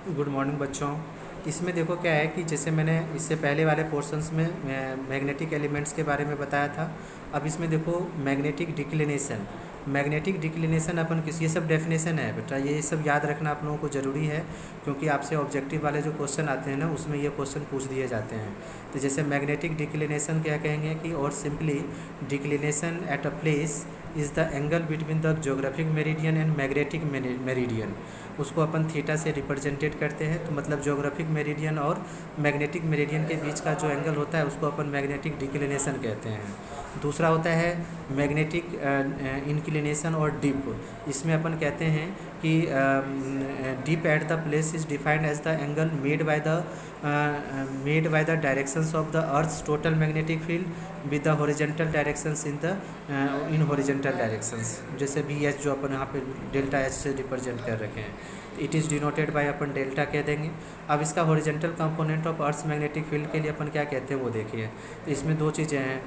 Good morning बच्चों। इसमें देखो क्या है कि जैसे मैंने इससे पहले वाले पोर्शंस में मैग्नेटिक एलिमेंट्स के बारे में बताया था। अब इसमें देखो मैग्नेटिक डिक्लिनेशन अपन किस, ये सब डेफिनेशन है बेटा, ये सब याद रखना आप लोगों को ज़रूरी है, क्योंकि आपसे ऑब्जेक्टिव वाले जो क्वेश्चन आते हैं ना उसमें ये क्वेश्चन पूछ दिए जाते हैं। तो जैसे मैग्नेटिक डिक्लिनेशन क्या कहेंगे कि, और simply declination at a place is the angle between the geographic meridian and magnetic meridian. उसको अपन थीटा से रिप्रेजेंटेड करते हैं। तो मतलब ज्योग्राफिक मेरिडियन और मैग्नेटिक मेरिडियन के बीच का जो एंगल होता है उसको अपन मैग्नेटिक डिक्लिनेशन कहते हैं। दूसरा होता है मैग्नेटिक इंक्लिनेशन और डिप। इसमें अपन कहते हैं कि dip at the place is defined as the angle made by the directions of the earth's total magnetic field with the horizontal directions in horizontal directions. जैसे बी एच जो अपन यहाँ पे डेल्टा एच से रिप्रेजेंट कर रखे हैं, it is denoted by अपन डेल्टा कह देंगे। अब इसका horizontal component of earth's magnetic field के लिए अपन क्या कहते हैं वो देखिए। तो इसमें दो चीज़ें हैं।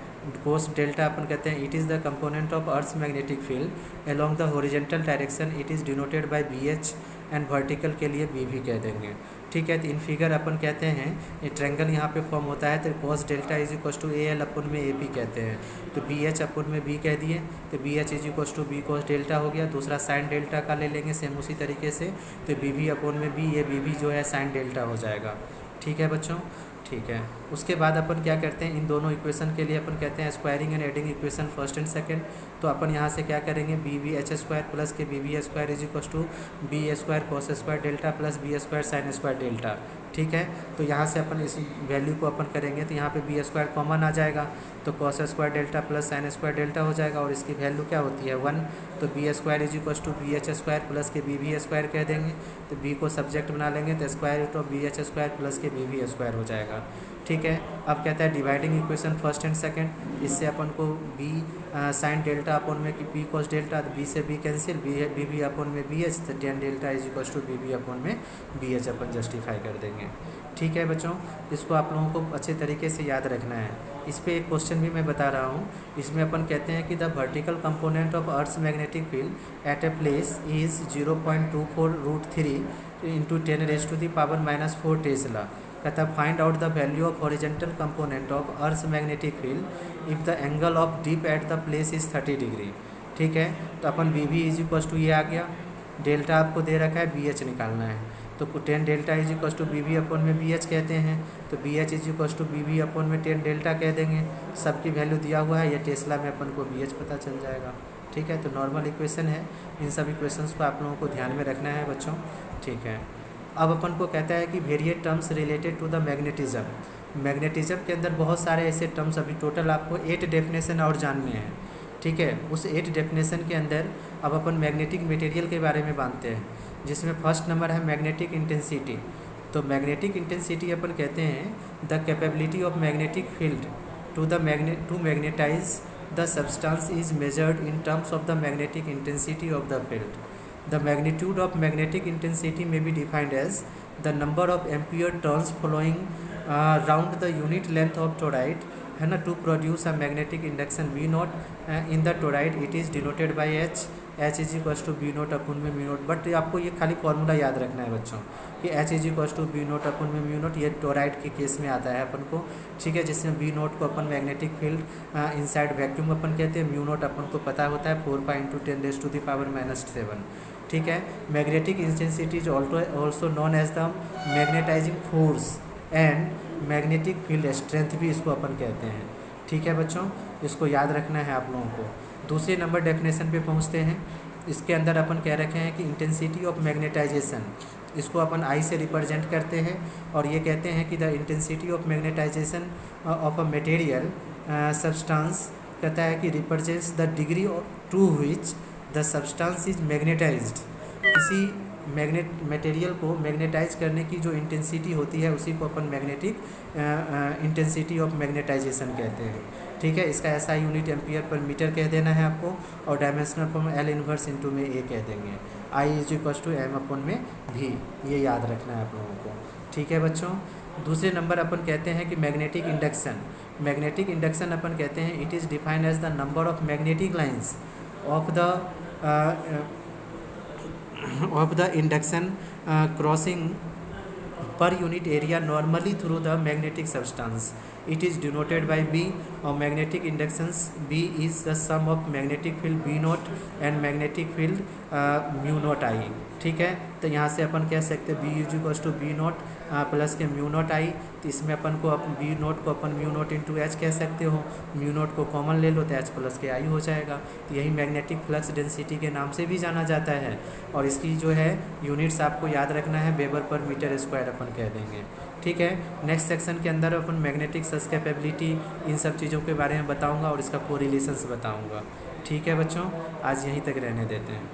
कोस डेल्टा अपन कहते हैं it is the component of earth's magnetic field along the horizontal direction, it is denoted by B H, and vertical के लिए बी भी कह देंगे। ठीक है। तो इन फिगर अपन कहते हैं ये ट्रायंगल यहाँ पे फॉर्म होता है, तो cos delta is equal to A L अपन में ए पी कहते हैं। तो बी एच अपन में बी कह दिए, तो B H is equal to B cos delta हो गया। दूसरा साइन डेल्टा का ले लेंगे सेम उसी तरीके से, तो बी भी अपन में बी, ये बी भी जो है साइन डेल्टा हो जाएगा। ठीक है बच्चों, ठीक है। उसके बाद अपन क्या करते हैं, इन दोनों इक्वेशन के लिए अपन कहते हैं squaring and adding equation first and second. तो अपन यहाँ से क्या करेंगे, B B H square plus के B B square is equal to B square cos square delta plus B square sine square delta. ठीक है। तो यहाँ से अपन इस वैल्यू को अपन करेंगे, तो यहाँ पे बी स्क्वायर कॉमन आ जाएगा, तो cos square delta plus sign square delta हो जाएगा, और इसकी वैल्यू क्या होती है 1। तो B square is equal to B H square plus के बी बी स्क्वायर कह देंगे। तो बी को सब्जेक्ट बना लेंगे, तो square root of B H square plus के बी बी स्क्वायर हो जाएगा। ठीक है। अब कहता है dividing equation first and second. इससे अपन को बी साइन डेल्टा अपन में कि बी कॉस डेल्टा, तो बी से बी कैंसिल, बी बी अपन में बी एच, तो tan delta is equal to B B अपन में बी एच अपन जस्टिफाई कर देंगे। ठीक है बच्चों, इसको आप लोगों को अच्छे तरीके से याद रखना है। इस पर एक क्वेश्चन भी मैं बता रहा हूँ। इसमें अपन कहते हैं कि the vertical component of earth's magnetic field at a place is 0.24√3 into 10⁻⁻⁴ tesla. कहता है find out the value of horizontal component of earth's magnetic field if the angle of dip at the place is 30 degree. ठीक है। तो अपन B B is equal to ये आ गया, delta आपको दे रखा है, बी एच निकालना है। तो 10 delta is equal to B B अपन में बी एच कहते हैं, तो B H is equal to B B अपन में 10 डेल्टा कह देंगे। सबकी वैल्यू दिया हुआ है, ये टेस्ला में अपन को बी एच पता चल जाएगा। ठीक है। तो नॉर्मल इक्वेशन है, इन सब इक्वेशंस को आप लोगों को ध्यान में रखना है बच्चों। ठीक है। अब अपन को कहता है कि variate terms related to the magnetism. Magnetism के अंदर बहुत सारे ऐसे टर्म्स, अभी टोटल आपको 8 डेफिनेशन और जानने हैं। ठीक है। उस 8 डेफिनेशन के अंदर अब अपन मैग्नेटिक मटेरियल के बारे में जानते हैं, जिसमें फर्स्ट नंबर है मैग्नेटिक इंटेंसिटी। तो मैग्नेटिक इंटेंसिटी अपन कहते हैं the capability of magnetic field to magnetise the substance is measured in terms of the magnetic intensity of the field. The magnitude of magnetic intensity may be defined as the number of ampere turns following round the unit length of toroid है ना, to produce a magnetic induction V naught in the toroid it is denoted by H is equal to B naught upon में mu note. But आपको ये खाली formula याद रखना है बच्चों कि H is equal to B naught upon में म्यू नोट, ये टोराइड के केस में आता है अपन को। ठीक है। जिसमें बी नोट को अपन मैग्नेटिक फील्ड इनसाइड वैक्यूम अपन कहते हैं, म्यू नोट अपन को पता होता है 4 पाई इंटू 10⁻⁻⁷। ठीक है। Magnetic intensity is also known as the magnetising force and magnetic field strength भी इसको अपन कहते हैं। ठीक है बच्चों, इसको याद रखना है आप लोगों को। दूसरे नंबर डेफिनेशन पे पहुंचते हैं। इसके अंदर अपन कह रखे हैं कि इंटेंसिटी ऑफ मैग्नेटाइजेशन, इसको अपन आई से रिप्रेजेंट करते हैं, और ये कहते हैं कि the intensity of magnetisation of a material substance कहता है कि represents the degree to which the substance is magnetised. किसी मटेरियल को मैग्नेटाइज करने की जो इंटेंसिटी होती है उसी को अपन मैग्नेटिक इंटेंसिटी ऑफ मैग्नेटाइजेशन कहते हैं। ठीक है। इसका ऐसा यूनिट एम्पियर पर मीटर कह देना है आपको, और dimensional form L inverse into में ए कह देंगे। I is equal to M upon में भी, ये याद रखना है आप लोगों को। ठीक है बच्चों। दूसरे नंबर अपन कहते हैं कि मैग्नेटिक इंडक्शन। मैग्नेटिक इंडक्शन अपन कहते हैं it is defined as the number of magnetic lines of the induction crossing per unit area normally through the magnetic substance. It is denoted by B. और magnetic inductance B is the sum of magnetic field B naught and magnetic field mu naught I. ठीक है, तो यहाँ से अपन कह सकते हैं B is equals to B naught plus के म्यू नॉट आई. तो इसमें अपन को बी नॉट को अपन म्यू नॉट इंटू एच कह सकते हो. म्यू नॉट को कॉमन ले लो तो एच प्लस के आई हो जाएगा. तो यही मैग्नेटिक फ्लक्स डेंसिटी के नाम से भी जाना जाता है. और इसकी जो है यूनिट्स आपको याद रखना है, वेबर पर मीटर स्क्वायर अपन कह देंगे. ठीक है, नेक्स्ट सेक्शन के अंदर अपन मैग्नेटिक सस कैपेबिलिटी इन सब चीज़ों के बारे में बताऊंगा और इसका कोरिलेशंस बताऊंगा. ठीक है बच्चों, आज यहीं तक रहने देते हैं.